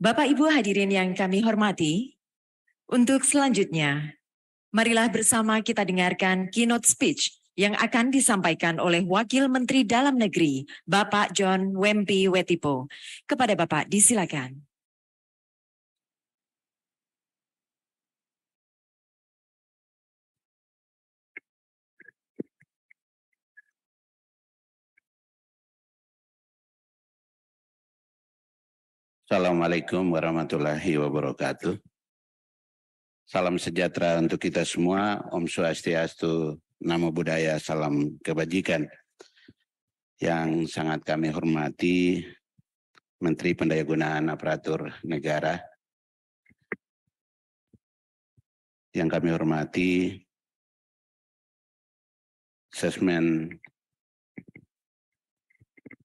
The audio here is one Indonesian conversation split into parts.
Bapak Ibu hadirin yang kami hormati, untuk selanjutnya, marilah bersama kita dengarkan keynote speech yang akan disampaikan oleh Wakil Menteri Dalam Negeri, Bapak John Wempi Wetipo. Kepada Bapak disilakan. Assalamualaikum warahmatullahi wabarakatuh. Salam sejahtera untuk kita semua. Om Swastiastu, Namo Buddhaya, salam kebajikan. Yang sangat kami hormati Menteri Pendayagunaan Aparatur Negara, yang kami hormati Sesmen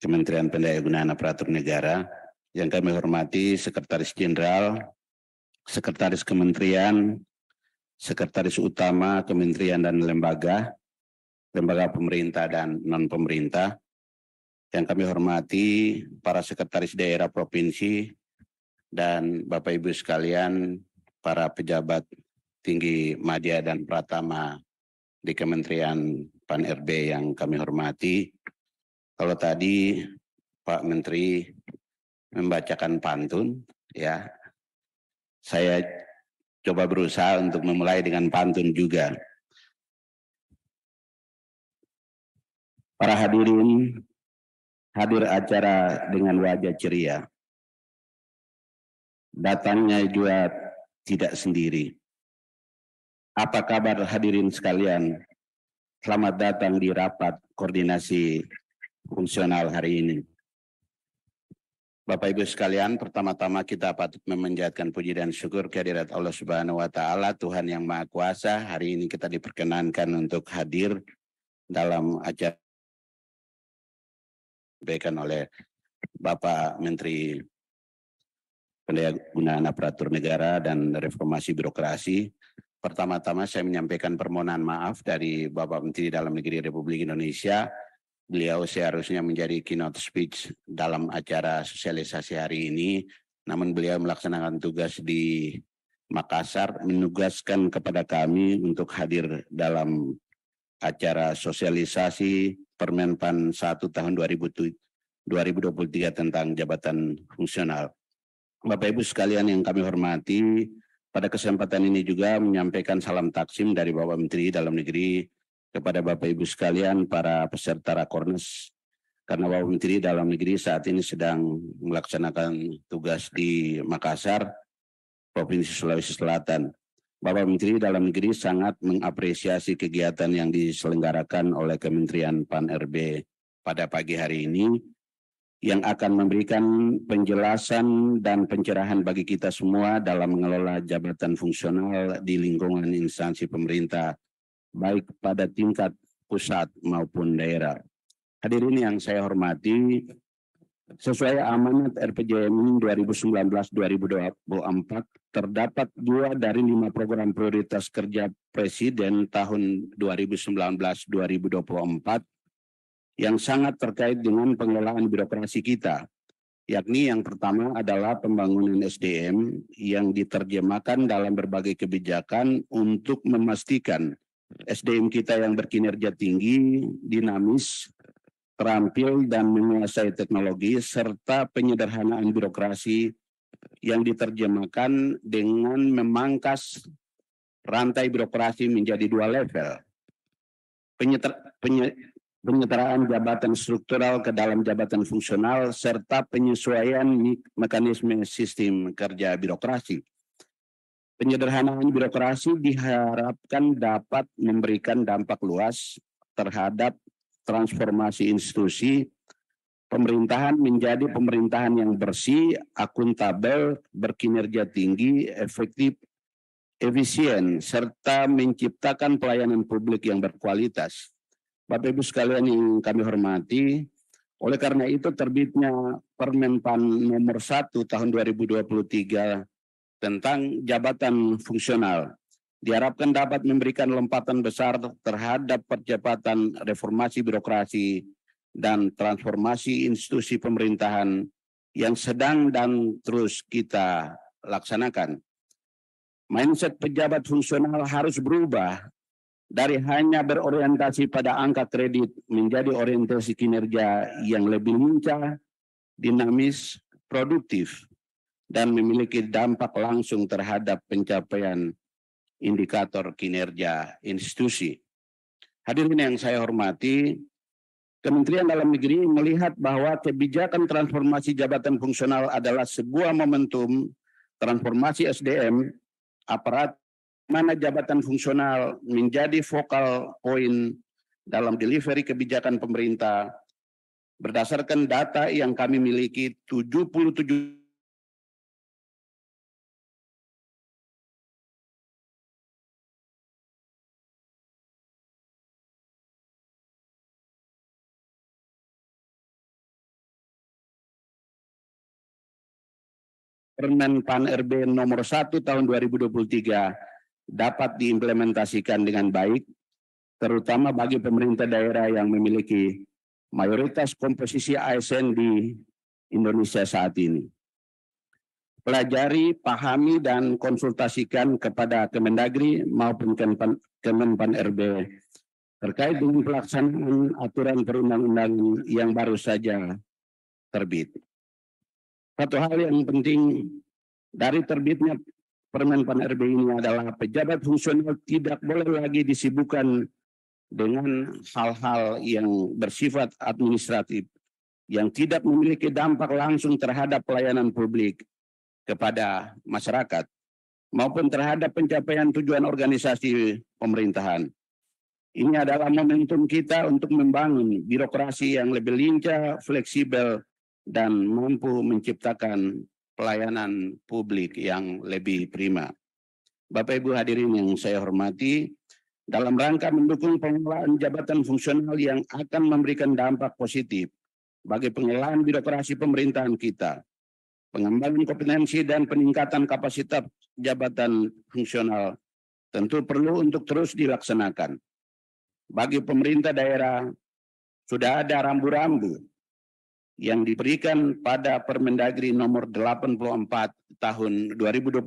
Kementerian Pendayagunaan Aparatur Negara, yang kami hormati Sekretaris Jenderal, Sekretaris Kementerian, Sekretaris Utama Kementerian dan lembaga pemerintah dan non-pemerintah, yang kami hormati para Sekretaris Daerah Provinsi, dan Bapak Ibu sekalian, para pejabat tinggi madya dan pratama di Kementerian Pan-RB yang kami hormati. Kalau tadi Pak Menteri membacakan pantun, ya, saya coba berusaha untuk memulai dengan pantun juga. Para hadirin hadir acara dengan wajah ceria. Datangnya juga tidak sendiri. Apa kabar hadirin sekalian? Selamat datang di rapat koordinasi fungsional hari ini. Bapak Ibu sekalian, pertama-tama kita patut memanjatkan puji dan syukur kehadirat Allah Subhanahu wa Ta'ala, Tuhan yang Maha Kuasa. Hari ini kita diperkenankan untuk hadir dalam acara disampaikan oleh Bapak Menteri Pendayagunaan Aparatur Negara dan Reformasi Birokrasi. Pertama-tama saya menyampaikan permohonan maaf dari Bapak Menteri Dalam Negeri Republik Indonesia. Beliau seharusnya menjadi keynote speech dalam acara sosialisasi hari ini, namun beliau melaksanakan tugas di Makassar, menugaskan kepada kami untuk hadir dalam acara sosialisasi Permenpan 1 tahun 2023 tentang jabatan fungsional. Bapak Ibu sekalian yang kami hormati, pada kesempatan ini juga menyampaikan salam taksim dari Bapak Menteri Dalam Negeri kepada Bapak Ibu sekalian para peserta Rakornas, karena Bapak Menteri Dalam Negeri saat ini sedang melaksanakan tugas di Makassar, Provinsi Sulawesi Selatan. Bapak Menteri Dalam Negeri sangat mengapresiasi kegiatan yang diselenggarakan oleh Kementerian Pan-RB pada pagi hari ini, yang akan memberikan penjelasan dan pencerahan bagi kita semua dalam mengelola jabatan fungsional di lingkungan instansi pemerintah, baik pada tingkat pusat maupun daerah. Hadirin yang saya hormati, sesuai amanat RPJMD 2019-2024, terdapat 2 dari 5 program prioritas kerja Presiden tahun 2019-2024 yang sangat terkait dengan pengelolaan birokrasi kita, yakni yang pertama adalah pembangunan SDM yang diterjemahkan dalam berbagai kebijakan untuk memastikan SDM kita yang berkinerja tinggi, dinamis, terampil, dan menguasai teknologi, serta penyederhanaan birokrasi yang diterjemahkan dengan memangkas rantai birokrasi menjadi 2 level. Penyetaraan jabatan struktural ke dalam jabatan fungsional, serta penyesuaian mekanisme sistem kerja birokrasi. Penyederhanaan birokrasi diharapkan dapat memberikan dampak luas terhadap transformasi institusi pemerintahan menjadi pemerintahan yang bersih, akuntabel, berkinerja tinggi, efektif, efisien, serta menciptakan pelayanan publik yang berkualitas. Bapak Ibu sekalian yang kami hormati, oleh karena itu terbitnya Permenpan nomor 1 tahun 2023 tentang jabatan fungsional diharapkan dapat memberikan lompatan besar terhadap percepatan reformasi birokrasi dan transformasi institusi pemerintahan yang sedang dan terus kita laksanakan. Mindset pejabat fungsional harus berubah dari hanya berorientasi pada angka kredit menjadi orientasi kinerja yang lebih lincah, dinamis, produktif, dan memiliki dampak langsung terhadap pencapaian indikator kinerja institusi. Hadirin yang saya hormati, Kementerian Dalam Negeri melihat bahwa kebijakan transformasi jabatan fungsional adalah sebuah momentum transformasi SDM, aparat, mana jabatan fungsional menjadi vokal poin dalam delivery kebijakan pemerintah. Berdasarkan data yang kami miliki, 77% Permen PAN RB nomor 1 tahun 2023 dapat diimplementasikan dengan baik, terutama bagi pemerintah daerah yang memiliki mayoritas komposisi ASN di Indonesia saat ini. Pelajari, pahami, dan konsultasikan kepada Kemendagri maupun Kemenpan RB terkait dengan pelaksanaan aturan perundang-undangan yang baru saja terbit. Satu hal yang penting dari terbitnya Permen PAN RB ini adalah pejabat fungsional tidak boleh lagi disibukkan dengan hal-hal yang bersifat administratif yang tidak memiliki dampak langsung terhadap pelayanan publik kepada masyarakat maupun terhadap pencapaian tujuan organisasi pemerintahan. Ini adalah momentum kita untuk membangun birokrasi yang lebih lincah, fleksibel, dan mampu menciptakan pelayanan publik yang lebih prima. Bapak Ibu hadirin yang saya hormati, dalam rangka mendukung pengelolaan jabatan fungsional yang akan memberikan dampak positif bagi pengelolaan birokrasi pemerintahan kita, pengembangan kompetensi dan peningkatan kapasitas jabatan fungsional tentu perlu untuk terus dilaksanakan. Bagi pemerintah daerah, sudah ada rambu-rambu yang diberikan pada Permendagri nomor 84 tahun 2022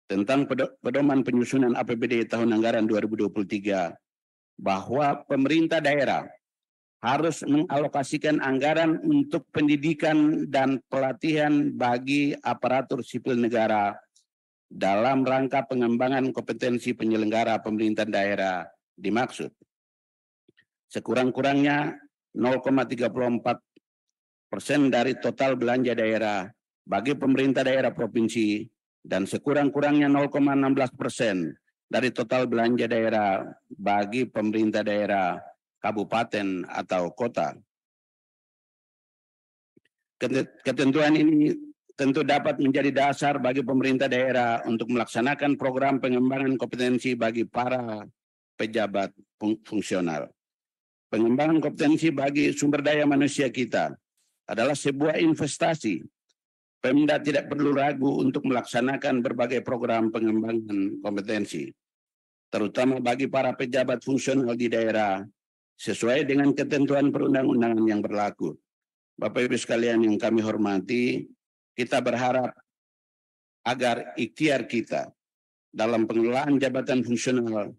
tentang pedoman penyusunan APBD tahun anggaran 2023 bahwa pemerintah daerah harus mengalokasikan anggaran untuk pendidikan dan pelatihan bagi aparatur sipil negara dalam rangka pengembangan kompetensi penyelenggara pemerintahan daerah dimaksud. Sekurang-kurangnya 0,34% dari total belanja daerah bagi pemerintah daerah provinsi dan sekurang-kurangnya 0,16% dari total belanja daerah bagi pemerintah daerah kabupaten atau kota. Ketentuan ini tentu dapat menjadi dasar bagi pemerintah daerah untuk melaksanakan program pengembangan kompetensi bagi para pejabat fungsional. Pengembangan kompetensi bagi sumber daya manusia kita adalah sebuah investasi. Pemda tidak perlu ragu untuk melaksanakan berbagai program pengembangan kompetensi, terutama bagi para pejabat fungsional di daerah, sesuai dengan ketentuan perundang-undangan yang berlaku. Bapak Ibu sekalian yang kami hormati, kita berharap agar ikhtiar kita dalam pengelolaan jabatan fungsional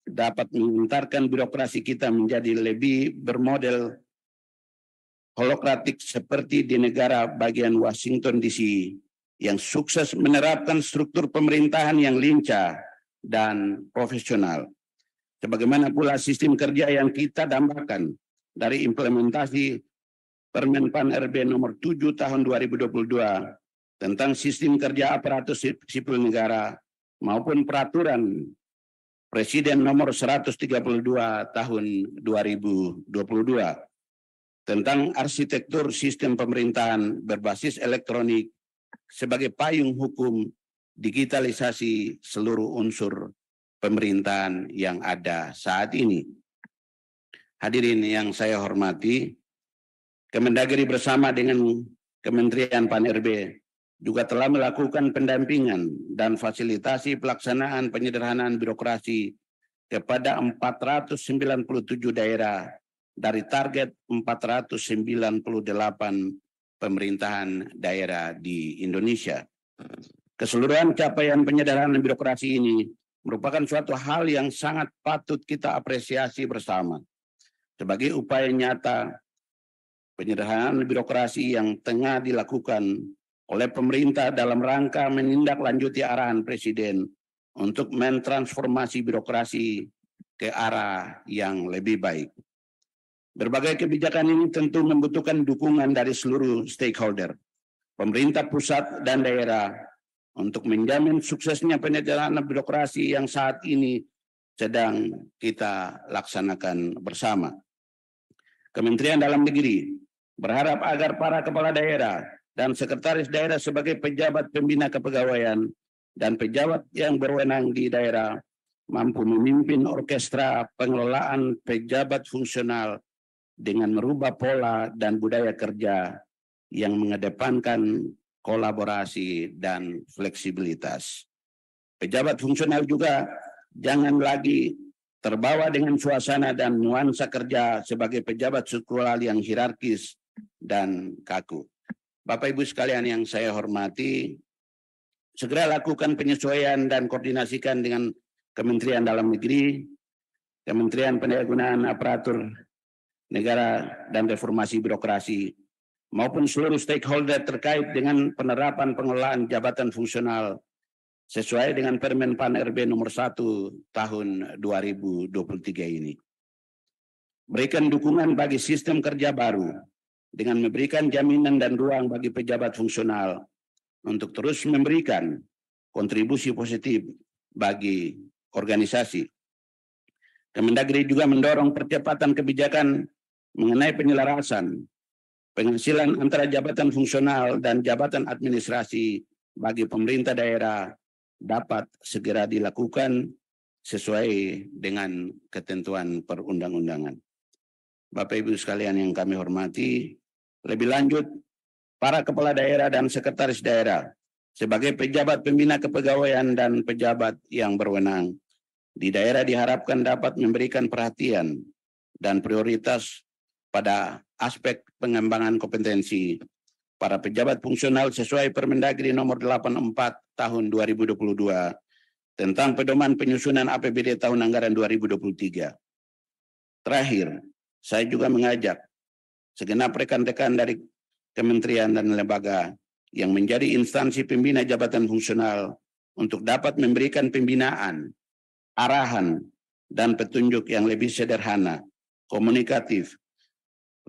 dapat mengantarkan birokrasi kita menjadi lebih bermodel holokratik seperti di negara bagian Washington DC yang sukses menerapkan struktur pemerintahan yang lincah dan profesional. Sebagaimana pula sistem kerja yang kita dambakan dari implementasi Permen PAN RB nomor 7 tahun 2022 tentang sistem kerja aparatur sipil negara maupun peraturan Presiden nomor 132 tahun 2022 tentang arsitektur sistem pemerintahan berbasis elektronik sebagai payung hukum digitalisasi seluruh unsur pemerintahan yang ada saat ini. Hadirin yang saya hormati, Kemendagri bersama dengan Kementerian PAN RB juga telah melakukan pendampingan dan fasilitasi pelaksanaan penyederhanaan birokrasi kepada 497 daerah dari target 498 pemerintahan daerah di Indonesia. Keseluruhan capaian penyederhanaan birokrasi ini merupakan suatu hal yang sangat patut kita apresiasi bersama sebagai upaya nyata penyederhanaan birokrasi yang tengah dilakukan oleh pemerintah dalam rangka menindaklanjuti arahan Presiden untuk mentransformasi birokrasi ke arah yang lebih baik. Berbagai kebijakan ini tentu membutuhkan dukungan dari seluruh stakeholder, pemerintah pusat dan daerah, untuk menjamin suksesnya penyederhanaan birokrasi yang saat ini sedang kita laksanakan bersama. Kementerian Dalam Negeri berharap agar para kepala daerah dan sekretaris daerah sebagai pejabat pembina kepegawaian dan pejabat yang berwenang di daerah mampu memimpin orkestra pengelolaan pejabat fungsional dengan merubah pola dan budaya kerja yang mengedepankan kolaborasi dan fleksibilitas. Pejabat fungsional juga jangan lagi terbawa dengan suasana dan nuansa kerja sebagai pejabat struktural yang hierarkis dan kaku. Bapak Ibu sekalian yang saya hormati, segera lakukan penyesuaian dan koordinasikan dengan Kementerian Dalam Negeri, Kementerian Pendayagunaan Aparatur Negara dan Reformasi Birokrasi, maupun seluruh stakeholder terkait dengan penerapan pengelolaan jabatan fungsional sesuai dengan Permen PAN RB nomor 1 tahun 2023 ini. Berikan dukungan bagi sistem kerja baru dengan memberikan jaminan dan ruang bagi pejabat fungsional untuk terus memberikan kontribusi positif bagi organisasi. Kemendagri juga mendorong percepatan kebijakan mengenai penyelarasan penghasilan antara jabatan fungsional dan jabatan administrasi bagi pemerintah daerah dapat segera dilakukan sesuai dengan ketentuan perundang-undangan. Bapak Ibu sekalian yang kami hormati, lebih lanjut, para kepala daerah dan sekretaris daerah sebagai pejabat pembina kepegawaian dan pejabat yang berwenang di daerah diharapkan dapat memberikan perhatian dan prioritas pada aspek pengembangan kompetensi para pejabat fungsional sesuai Permendagri nomor 84 tahun 2022 tentang pedoman penyusunan APBD tahun anggaran 2023. Terakhir, saya juga mengajak segenap rekan-rekan dari kementerian dan lembaga yang menjadi instansi pembina jabatan fungsional untuk dapat memberikan pembinaan, arahan, dan petunjuk yang lebih sederhana, komunikatif,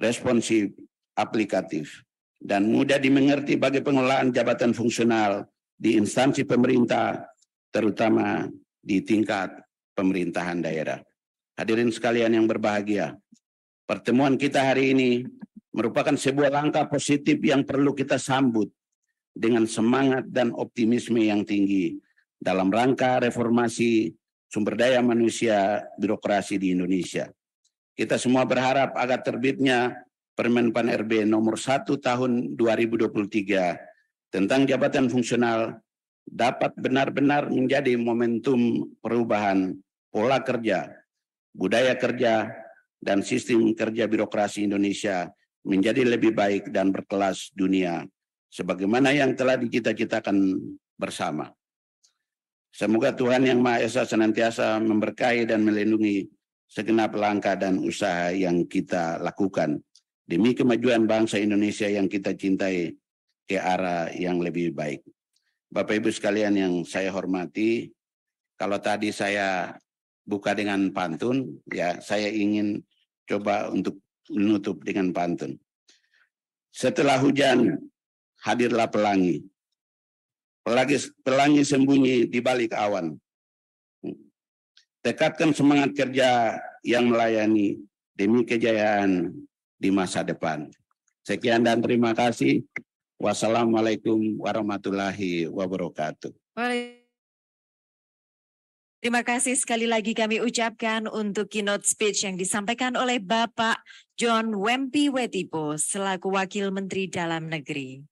responsif, aplikatif, dan mudah dimengerti bagi pengelolaan jabatan fungsional di instansi pemerintah, terutama di tingkat pemerintahan daerah. Hadirin sekalian yang berbahagia, pertemuan kita hari ini merupakan sebuah langkah positif yang perlu kita sambut dengan semangat dan optimisme yang tinggi dalam rangka reformasi sumber daya manusia birokrasi di Indonesia. Kita semua berharap agar terbitnya Permen PAN RB nomor 1 tahun 2023 tentang jabatan fungsional dapat benar-benar menjadi momentum perubahan pola kerja, budaya kerja, dan sistem kerja birokrasi Indonesia menjadi lebih baik dan berkelas dunia, sebagaimana yang telah dicita-citakan bersama. Semoga Tuhan Yang Maha Esa senantiasa memberkahi dan melindungi segenap langkah dan usaha yang kita lakukan demi kemajuan bangsa Indonesia yang kita cintai ke arah yang lebih baik. Bapak Ibu sekalian yang saya hormati, kalau tadi saya buka dengan pantun, ya saya ingin coba untuk menutup dengan pantun. Setelah hujan, hadirlah pelangi. Pelangi sembunyi di balik awan. Tekadkan semangat kerja yang melayani demi kejayaan di masa depan. Sekian dan terima kasih. Wassalamualaikum warahmatullahi wabarakatuh. Terima kasih sekali lagi kami ucapkan untuk keynote speech yang disampaikan oleh Bapak John Wempi Wetipo selaku Wakil Menteri Dalam Negeri.